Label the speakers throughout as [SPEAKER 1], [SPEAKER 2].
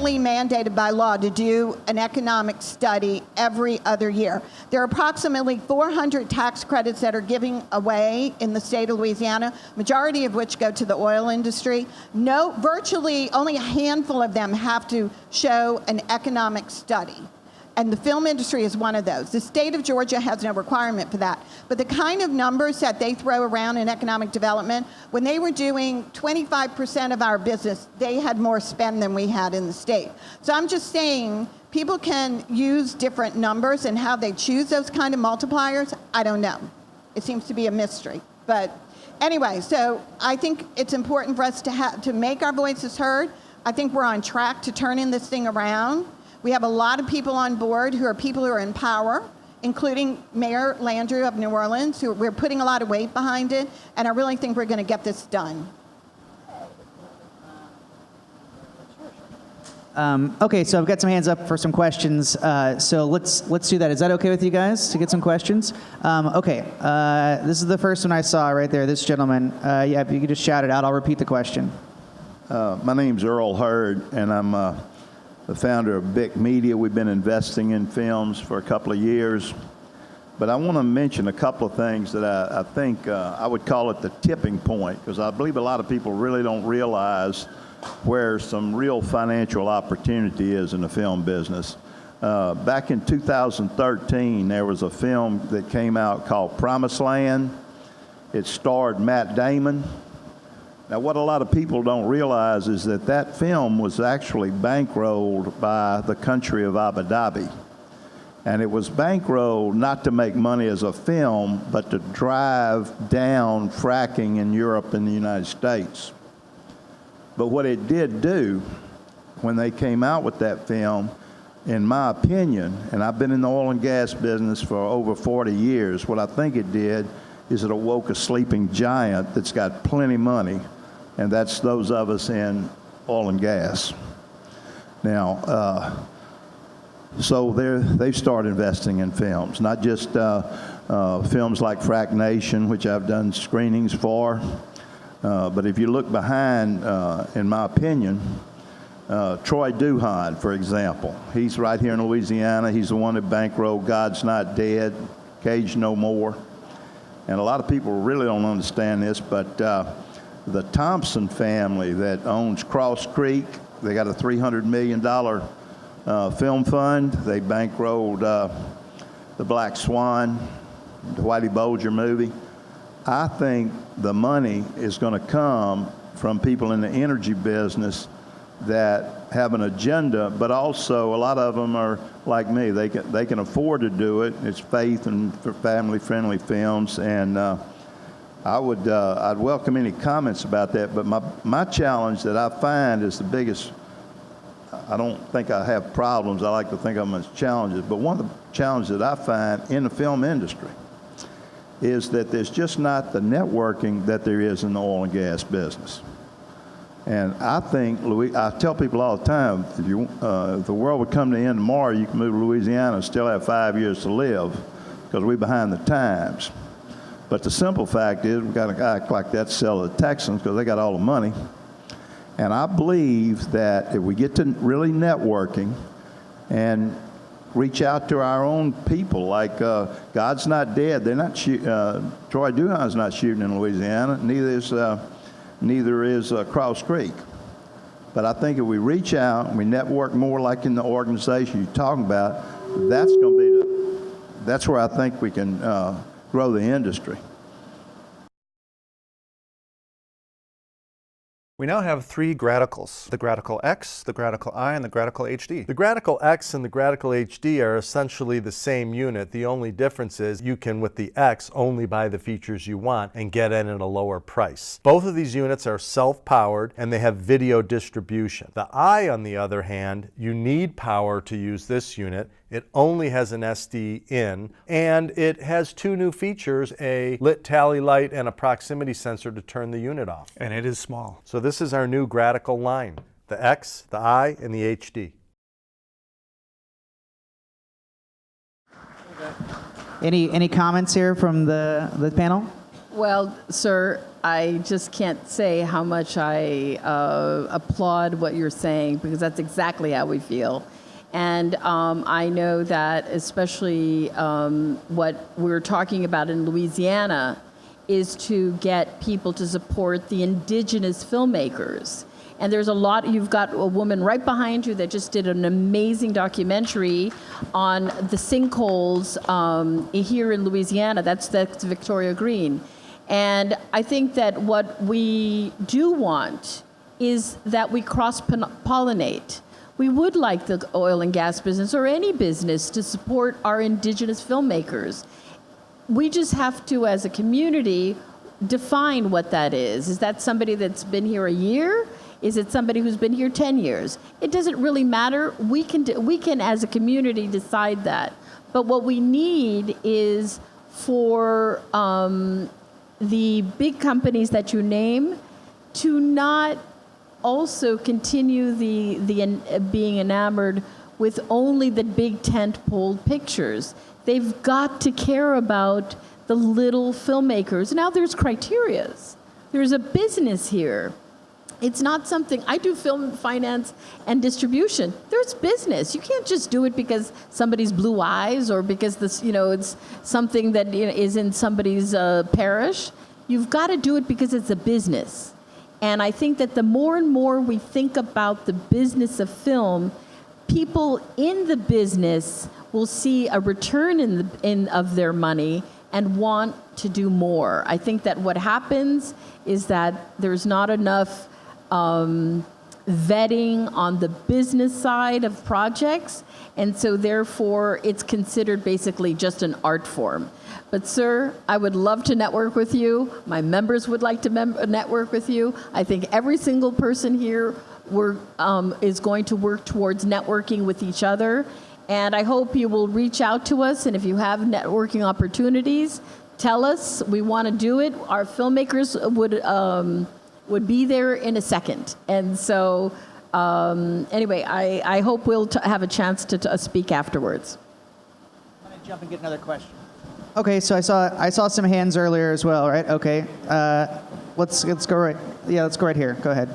[SPEAKER 1] legally mandated by law to do an economic study every other year. There are approximately 400 tax credits that are giving away in the state of Louisiana, majority of which go to the oil industry. Virtually only a handful of them have to show an economic study. And the film industry is one of those. The state of Georgia has no requirement for that. But the kind of numbers that they throw around in economic development, when they were doing 25% of our business, they had more spend than we had in the state. So I'm just saying, people can use different numbers, and how they choose those kind of multipliers, I don't know. It seems to be a mystery. But anyway, so I think it's important for us to make our voices heard. I think we're on track to turning this thing around. We have a lot of people on board who are in power, including Mayor Landrieu of New Orleans, who we're putting a lot of weight behind it, and I really think we're going to get this done.
[SPEAKER 2] Okay, so I've got some hands up for some questions. So let's do that. Is that okay with you guys to get some questions? Okay, this is the first one I saw right there. This gentleman. Yeah, if you could just shout it out, I'll repeat the question.
[SPEAKER 3] My name's Earl Hurd, and I'm the founder of Bic Media. We've been investing in films for a couple of years. But I want to mention a couple of things that I think I would call it the tipping point, because I believe a lot of people really don't realize where some real financial opportunity is in the film business. Back in 2013, there was a film that came out called Promised Land. It starred Matt Damon. Now, what a lot of people don't realize is that that film was actually bankrolled by the country of Abu Dhabi. And it was bankrolled not to make money as a film, but to drive down fracking in Europe and the United States. But what it did do, when they came out with that film, in my opinion, and I've been in the oil and gas business for over 40 years, what I think it did is it awoke a sleeping giant that's got plenty of money, and that's those of us in oil and gas. Now, so they've started investing in films, not just films like Frack Nation, which I've done screenings for, but if you look behind, in my opinion, Troy Duhan, for example, he's right here in Louisiana. He's the one that bankrolled God's Not Dead, Cage No More. And a lot of people really don't understand this, but the Thompson family that owns Cross Creek, they got a $300 million film fund. They bankrolled The Black Swan, the Whitey Bulger movie. I think the money is going to come from people in the energy business that have an agenda, but also a lot of them are like me. They can afford to do it. It's faith and family-friendly films, and I'd welcome any comments about that. But my challenge that I find is the biggest. I don't think I have problems. I like to think of them as challenges. But one of the challenges that I find in the film industry is that there's just not the networking that there is in the oil and gas business. And I think, I tell people all the time, if the world would come to the end tomorrow, you can move to Louisiana and still have 5 years to live, because we're behind the times. But the simple fact is, we've got to act like that to sell to the Texans, because they got all the money. And I believe that if we get to really networking and reach out to our own people, like God's Not Dead, they're not Troy Duhan's not shooting in Louisiana, neither is Cross Creek. But I think if we reach out and we network more like in the organization you're talking about, that's where I think we can grow the industry.
[SPEAKER 4] We now have three Graticals, the Gratical X, the Gratical I, and the Gratical HD. The Gratical X and the Gratical HD are essentially the same unit. The only difference is you can, with the X, only buy the features you want and get in at a lower price. Both of these units are self-powered and they have video distribution. The I, on the other hand, you need power to use this unit. It only has an SD in, and it has two new features, a lit tally light and a proximity sensor to turn the unit off.
[SPEAKER 5] And it is small.
[SPEAKER 4] So this is our new Gratical line, the X, the I, and the HD.
[SPEAKER 2] Any comments here from the panel?
[SPEAKER 5] Well, sir, I just can't say how much I applaud what you're saying, because that's exactly how we feel. And I know that especially what we're talking about in Louisiana is to get people to support the indigenous filmmakers. And there's a lot, you've got a woman right behind you that just did an amazing documentary on the sinkholes here in Louisiana. That's Victoria Green. And I think that what we do want is that we cross-pollinate. We would like the oil and gas business or any business to support our indigenous filmmakers. We just have to, as a community, define what that is. Is that somebody that's been here a year? Is it somebody who's been here 10 years? It doesn't really matter. We can, as a community, decide that. But what we need is for the big companies that you name to not also continue being enamored with only the big tent-pole pictures. They've got to care about the little filmmakers. Now there's criterias. There's a business here. It's not something, I do film finance and distribution. There's business. You can't just do it because somebody's blue eyes or because this, it's something that is in somebody's parish. You've got to do it because it's a business. And I think that the more and more we think about the business of film, people in the business will see a return of their money and want to do more. I think that what happens is that there's not enough vetting on the business side of projects, and so therefore it's considered basically just an art form. But sir, I would love to network with you. My members would like to network with you. I think every single person here is going to work towards networking with each other, and I hope you will reach out to us, and if you have networking opportunities, tell us. We want to do it. Our filmmakers would be there in a second. And so anyway, I hope we'll have a chance to speak afterwards.
[SPEAKER 2] I'm going to jump and get another question. Okay, so I saw some hands earlier as well, right? Okay, let's go right. Yeah, let's go right here. Go ahead.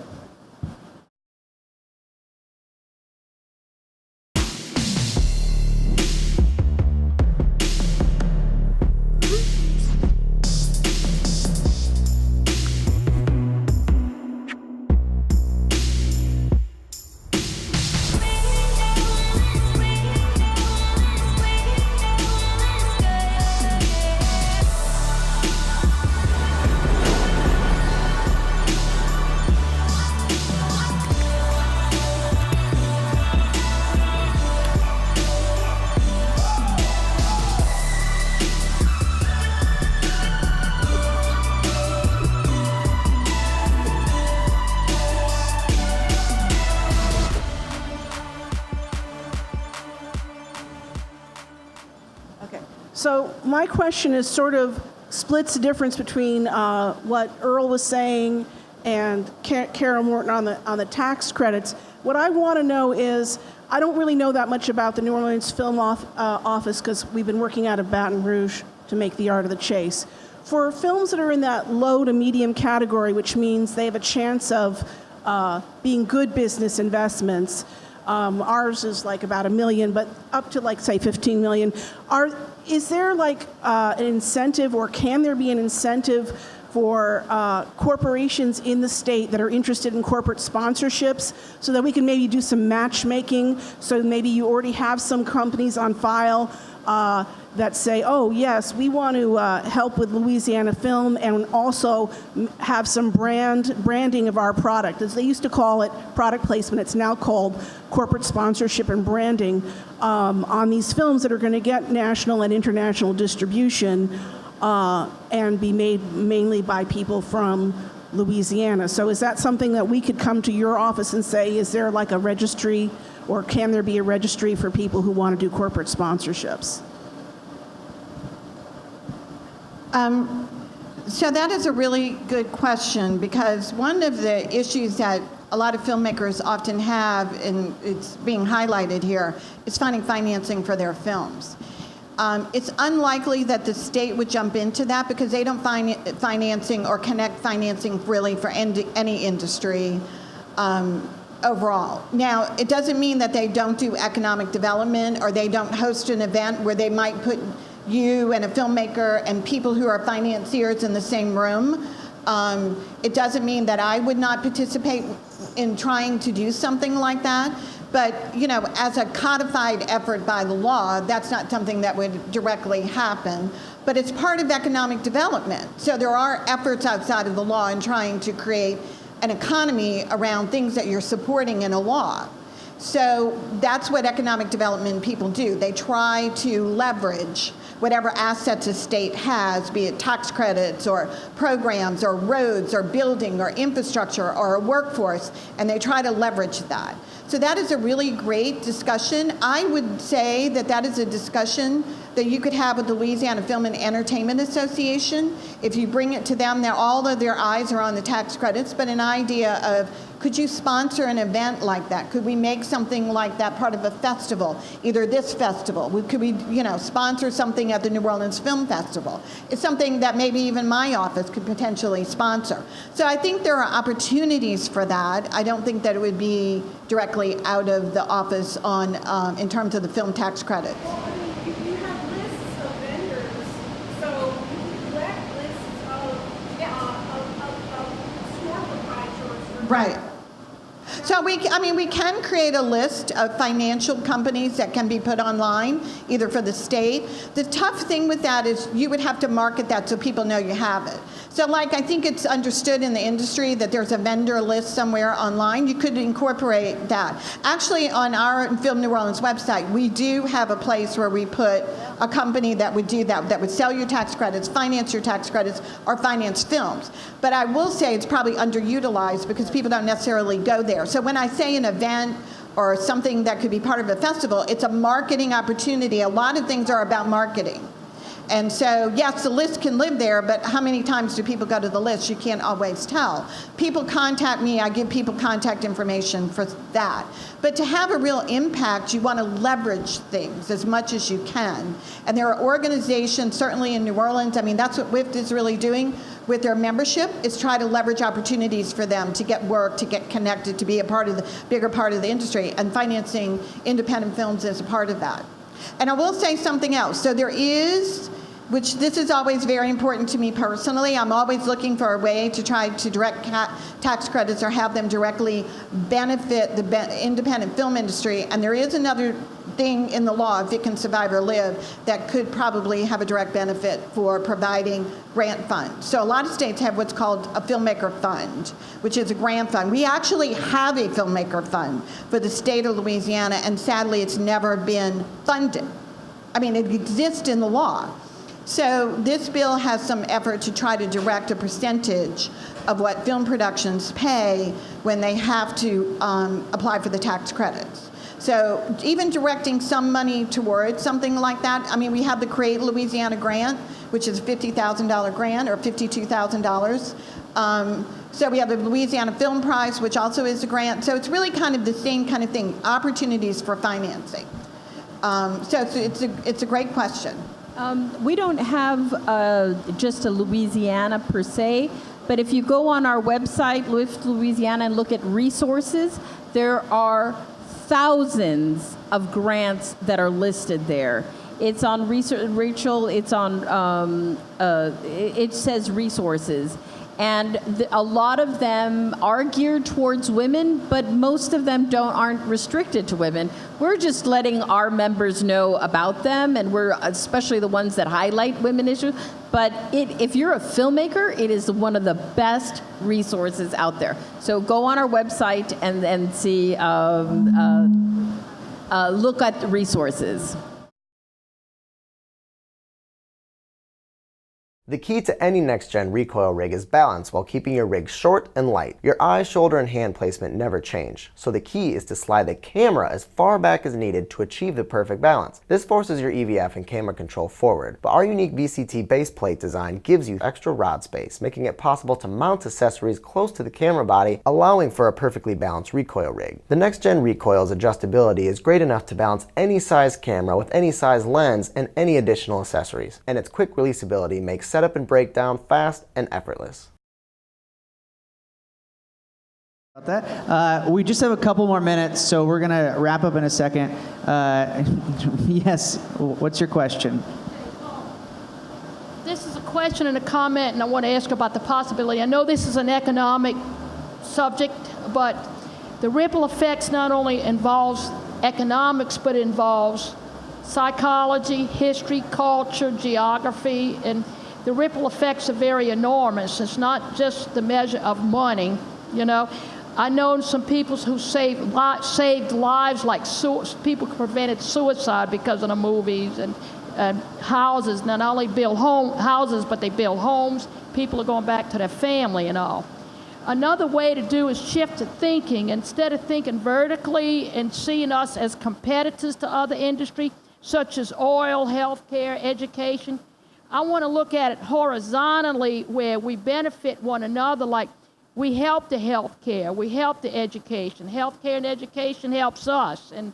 [SPEAKER 6] So my question is sort of splits the difference between what Earl was saying and Carol Morton on the tax credits. What I want to know is, I don't really know that much about the New Orleans Film Office because we've been working out of Baton Rouge to make The Art of the Chase. For films that are in that low to medium category, which means they have a chance of being good business investments, ours is like about $1 million, but up to like say 15 million. Is there like an incentive, or can there be an incentive for corporations in the state that are interested in corporate sponsorships so that we can maybe do some matchmaking? So maybe you already have some companies on file that say, oh yes, we want to help with Louisiana film and also have some branding of our product. As they used to call it product placement, it's now called corporate sponsorship and branding on these films that are going to get national and international distribution and be made mainly by people from Louisiana. So is that something that we could come to your office and say, is there like a registry, or can there be a registry for people who want to do corporate sponsorships?
[SPEAKER 1] So that is a really good question, because one of the issues that a lot of filmmakers often have, and it's being highlighted here, is finding financing for their films. It's unlikely that the state would jump into that because they don't find financing or connect financing really for any industry overall. Now, it doesn't mean that they don't do economic development or they don't host an event where they might put you and a filmmaker and people who are financiers in the same room. It doesn't mean that I would not participate in trying to do something like that. But, you know, as a codified effort by the law, that's not something that would directly happen. But it's part of economic development. So there are efforts outside of the law in trying to create an economy around things that you're supporting in a law. So that's what economic development people do. They try to leverage whatever assets a state has, be it tax credits or programs or roads or building or infrastructure or a workforce, and they try to leverage that. So that is a really great discussion. I would say that that is a discussion that you could have with the Louisiana Film and Entertainment Association. If you bring it to them, all of their eyes are on the tax credits, but an idea of, could you sponsor an event like that? Could we make something like that part of a festival? Either this festival, could we, you know, sponsor something at the New Orleans Film Festival? It's something that maybe even my office could potentially sponsor. So I think there are opportunities for that. I don't think that it would be directly out of the office on, in terms of the film tax credit.
[SPEAKER 6] You have lists of vendors, so you collect lists of store proprietors.
[SPEAKER 1] Right. So we can create a list of financial companies that can be put online, either for the state. The tough thing with that is you would have to market that so people know you have it. So like, I think it's understood in the industry that there's a vendor list somewhere online. You could incorporate that. Actually, on our Film New Orleans website, we do have a place where we put a company that would do that, that would sell your tax credits, finance your tax credits, or finance films. But I will say it's probably underutilized because people don't necessarily go there. So when I say an event or something that could be part of a festival, it's a marketing opportunity. A lot of things are about marketing. And so, yes, the list can live there, but how many times do people go to the list? You can't always tell. People contact me, I give people contact information for that. But to have a real impact, you want to leverage things as much as you can. And there are organizations, certainly in New Orleans, I mean, that's what LIFF is really doing with their membership, is try to leverage opportunities for them to get work, to get connected, to be a part of the bigger part of the industry, and financing independent films is a part of that. And I will say something else. So there is, which this is always very important to me personally, I'm always looking for a way to try to direct tax credits or have them directly benefit the independent film industry. And there is another thing in the law, if it can survive or live, that could probably have a direct benefit for providing grant funds. So a lot of states have what's called a filmmaker fund, which is a grant fund. We actually have a filmmaker fund for the state of Louisiana, and sadly it's never been funded. I mean, it exists in the law. So this bill has some effort to try to direct a percentage of what film productions pay when they have to apply for the tax credits. So even directing some money towards something like that, I mean, we have the Create Louisiana grant, which is a $50,000 grant, or $52,000. So we have the Louisiana Film Prize, which also is a grant. So it's really kind of the same kind of thing, opportunities for financing. So it's a great question.
[SPEAKER 5] We don't have just a Louisiana per se, but if you go on our website, LIFF Louisiana, and look at resources, there are thousands of grants that are listed there. It's on Rachel. It's on. It says resources, and a lot of them are geared towards women, but most of them aren't restricted to women. We're just letting our members know about them, and we're especially the ones that highlight women issues. But if you're a filmmaker, it is one of the best resources out there. So go on our website and see, look at the resources.
[SPEAKER 7] The key to any next-gen recoil rig is balance while keeping your rig short and light. Your eye, shoulder, and hand placement never change, so the key is to slide the camera as far back as needed to achieve the perfect balance. This forces your EVF and camera control forward, but our unique VCT base plate design gives you extra rod space, making it possible to mount accessories close to the camera body, allowing for a perfectly balanced recoil rig. The next-gen recoil's adjustability is great enough to balance any size camera with any size lens and any additional accessories, and its quick releasability makes setup and breakdown fast and effortless.
[SPEAKER 2] We just have a couple more minutes, so we're going to wrap up in a second. Yes, what's your question?
[SPEAKER 8] This is a question and a comment, and I want to ask about the possibility. I know this is an economic subject, but the ripple effects not only involves economics, but it involves psychology, history, culture, geography, and the ripple effects are very enormous. It's not just the measure of money, you know. I know some people who saved lives, like people prevented suicide because of the movies, and houses. Not only build houses, but they build homes. People are going back to their family and all. Another way to do is shift to thinking. Instead of thinking vertically and seeing us as competitors to other industry, such as oil, healthcare, education, I want to look at it horizontally, where we benefit one another. Like, we help the healthcare, we help the education. Healthcare and education helps us. And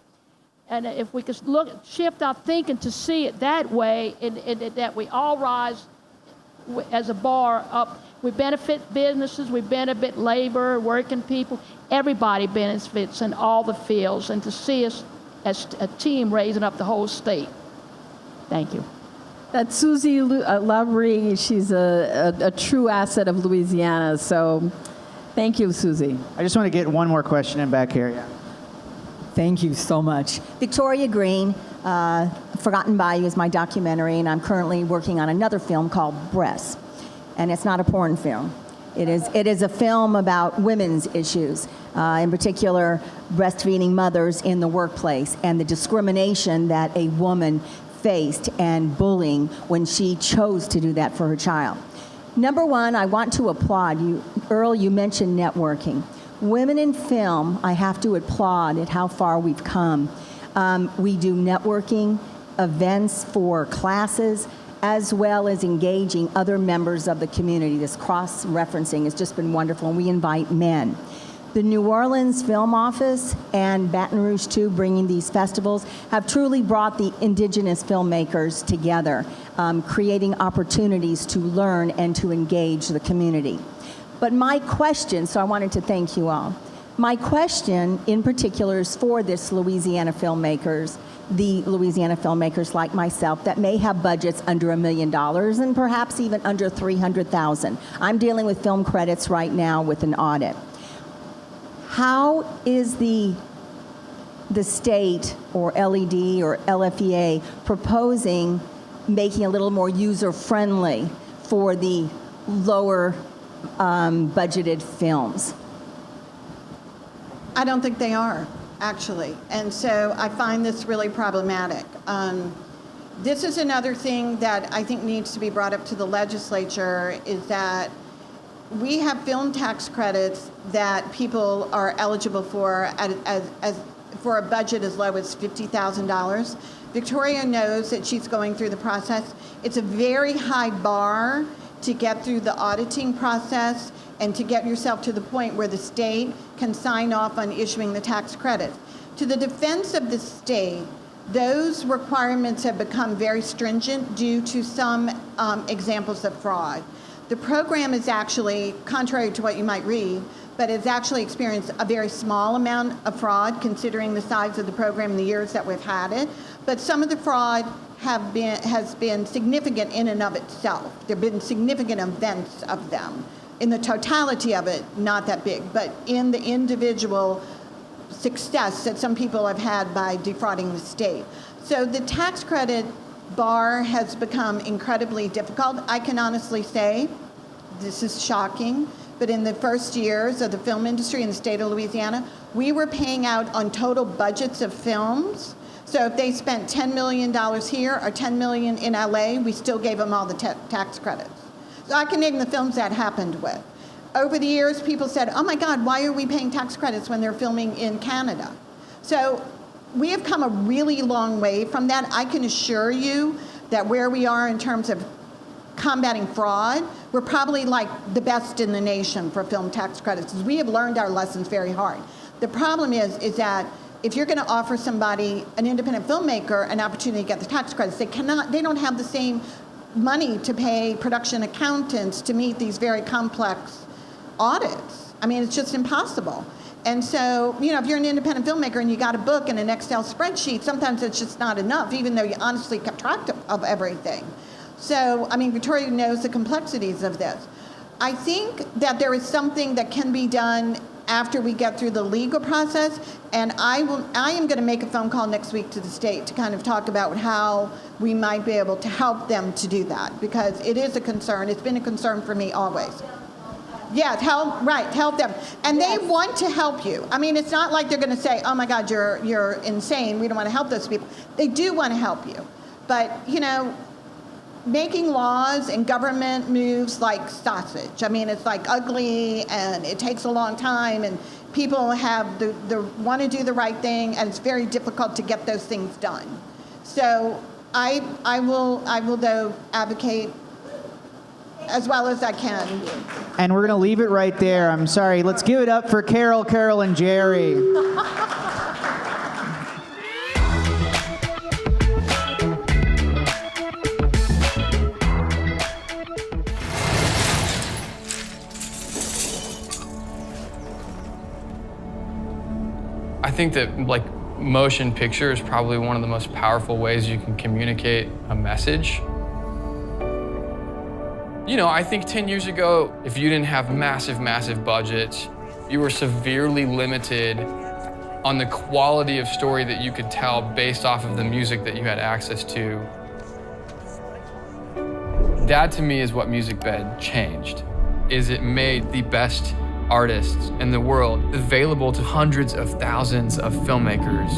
[SPEAKER 8] if we could shift our thinking to see it that way, and that we all rise as a bar up. We benefit businesses, we benefit labor, working people. Everybody benefits in all the fields, and to see us as a team raising up the whole state. Thank you.
[SPEAKER 5] That's Susie Labrie. She's a true asset of Louisiana. So thank you, Susie.
[SPEAKER 2] I just want to get one more question in back here. Yeah.
[SPEAKER 9] Thank you so much. Victoria Green, Forgotten Bayou is my documentary, and I'm currently working on another film called Breasts. And it's not a porn film. It is a film about women's issues, in particular breastfeeding mothers in the workplace and the discrimination that a woman faced and bullying when she chose to do that for her child. Number one, I want to applaud you. Earl, you mentioned networking. Women in film, I have to applaud at how far we've come. We do networking events for classes, as well as engaging other members of the community. This cross-referencing has just been wonderful, and we invite men. The New Orleans Film Office and Baton Rouge, too, bringing these festivals, have truly brought the indigenous filmmakers together, creating opportunities to learn and to engage the community. But my question, so I wanted to thank you all. My question in particular is for this Louisiana filmmakers, the Louisiana filmmakers like myself that may have budgets under $1 million and perhaps even under $300,000. I'm dealing with film credits right now with an audit. How is the state or LED or LFEA proposing making a little more user-friendly for the lower budgeted films?
[SPEAKER 1] I don't think they are, actually. And so I find this really problematic. This is another thing that I think needs to be brought up to the legislature, is that we have film tax credits that people are eligible for for a budget as low as $50,000. Victoria knows that she's going through the process. It's a very high bar to get through the auditing process and to get yourself to the point where the state can sign off on issuing the tax credit. To the defense of the state, those requirements have become very stringent due to some examples of fraud. The program is actually, contrary to what you might read, but it's actually experienced a very small amount of fraud considering the size of the program and the years that we've had it. But some of the fraud has been significant in and of itself. There have been significant events of them. In the totality of it, not that big, but in the individual success that some people have had by defrauding the state. So the tax credit bar has become incredibly difficult. I can honestly say, this is shocking, but in the first years of the film industry in the state of Louisiana, we were paying out on total budgets of films So if they spent $10 million here or $10 million in LA, we still gave them all the tax credits. So I can name the films that happened with. Over the years, people said, oh my God, why are we paying tax credits when they're filming in Canada? So we have come a really long way from that. I can assure you that where we are in terms of combating fraud, we're probably like the best in the nation for film tax credits. We have learned our lessons very hard. The problem is that if you're going to offer somebody, an independent filmmaker, an opportunity to get the tax credits, they don't have the same money to pay production accountants to meet these very complex audits. I mean, it's just impossible. And so, if you're an independent filmmaker and you got a book and an Excel spreadsheet, sometimes it's just not enough, even though you honestly kept track of everything. So, Victoria knows the complexities of this. I think that there is something that can be done after we get through the legal process, and I am going to make a phone call next week to the state to kind of talk about how we might be able to help them to do that, because it is a concern. It's been a concern for me always. Yeah, help them. And they want to help you. It's not like they're going to say, oh my God, you're insane, we don't want to help those people. They do want to help you. But, making laws and government moves like sausage. It's like ugly, and it takes a long time, and people have want to do the right thing, and it's very difficult to get those things done. So I will though advocate as well as I can.
[SPEAKER 2] And we're going to leave it right there. I'm sorry. Let's give it up for Carol, and Jerry.
[SPEAKER 10] I think that motion picture is probably one of the most powerful ways you can communicate a message. I think 10 years ago, if you didn't have massive budgets, you were severely limited on the quality of story that you could tell based off of the music that you had access to. That to me is what MusicBed changed, is it made the best artists in the world available to hundreds of thousands of filmmakers.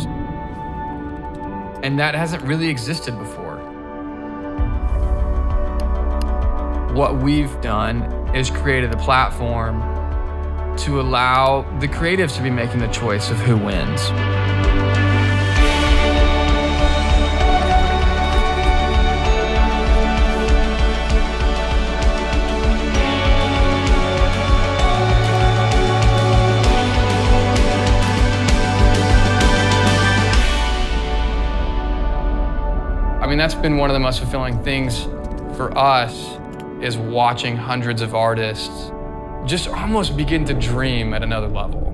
[SPEAKER 10] And that hasn't really existed before. What we've done is created a platform to allow the creatives to be making the choice of who wins. That's been one of the most fulfilling things for us, is watching hundreds of artists just almost begin to dream at another level.